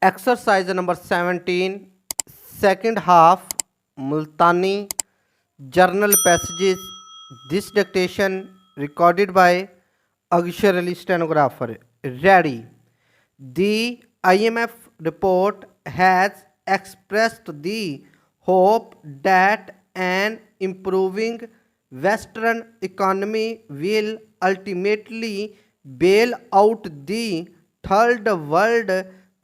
Exercise number 17, second half, Multani journal passages. This dictation recorded by Agshar Ali, stenographer. Ready. The IMF report has expressed the hope that an improving Western economy will ultimately bail out the third world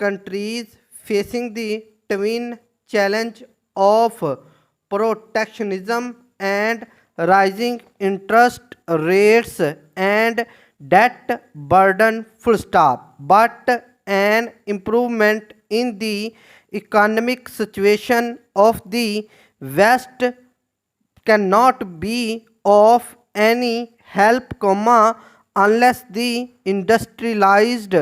countries facing the twin challenge of protectionism and rising interest rates and debt burden, full stop. But an improvement in the economic situation of the West cannot be of any help, unless the industrialized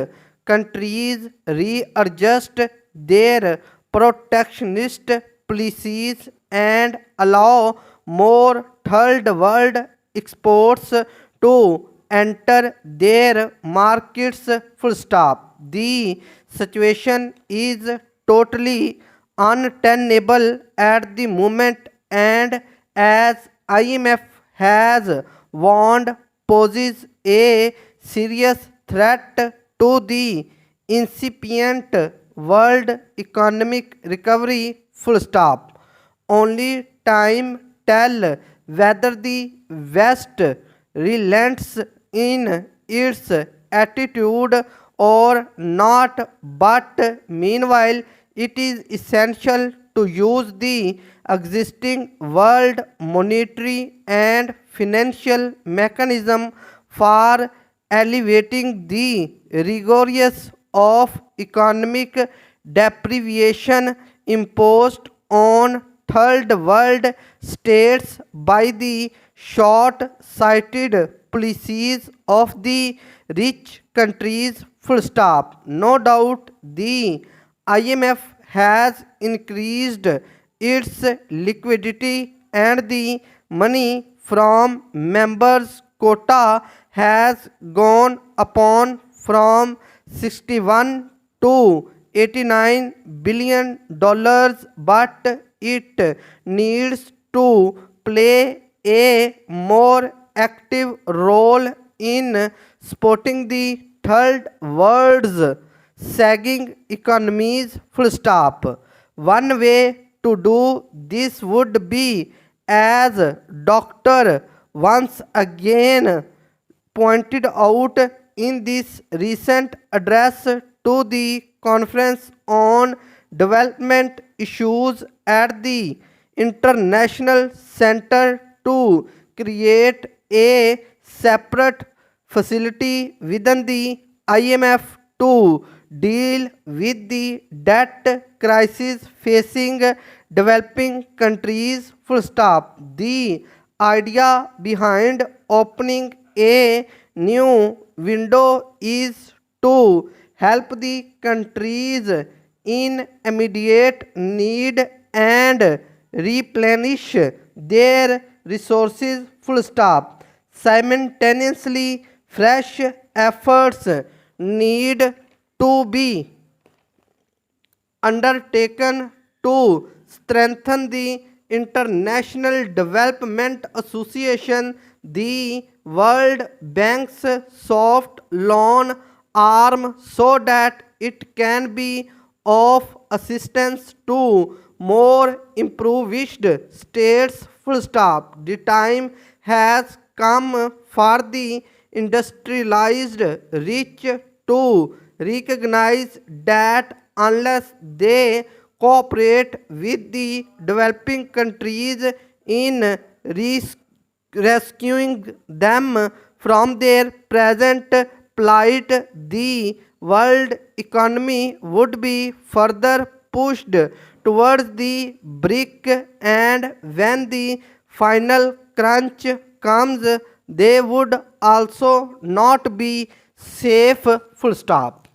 countries readjust their protectionist policies and allow more third world exports to enter their markets, full stop. The situation is totally untenable at the moment, and as IMF has warned, poses a serious threat to the incipient world economic recovery, full stop. Only time tell whether the West relents in its attitude or not, but meanwhile it is essential to use the existing world monetary and financial mechanism for alleviating the rigors of economic deprivation imposed on third world states by the short-sighted policies of the rich countries, full stop. No doubt the IMF has increased its liquidity and the money from members quota has gone upon from 61 to 89 billion dollars, but it needs to play a more active role in supporting the third world's sagging economies, full stop. One way to do this would be, as Dr. once again pointed out in this recent address to the Conference on Development Issues at the International Center, to create a separate facility within the IMF to deal with the debt crisis facing developing countries, full stop. The idea behind opening a new window is to help the countries in immediate need and replenish their resources, full stop. Simultaneously, fresh efforts need to be undertaken to strengthen the International Development Association, the World Bank's soft loan arm, so that it can be of assistance to more impoverished states, full stop. The time has come for the industrialized rich to recognize that unless they cooperate with the developing countries in rescuing them from their present plight, the world economy would be further pushed towards the brink, and when the final crunch comes, they would also not be safe, full stop.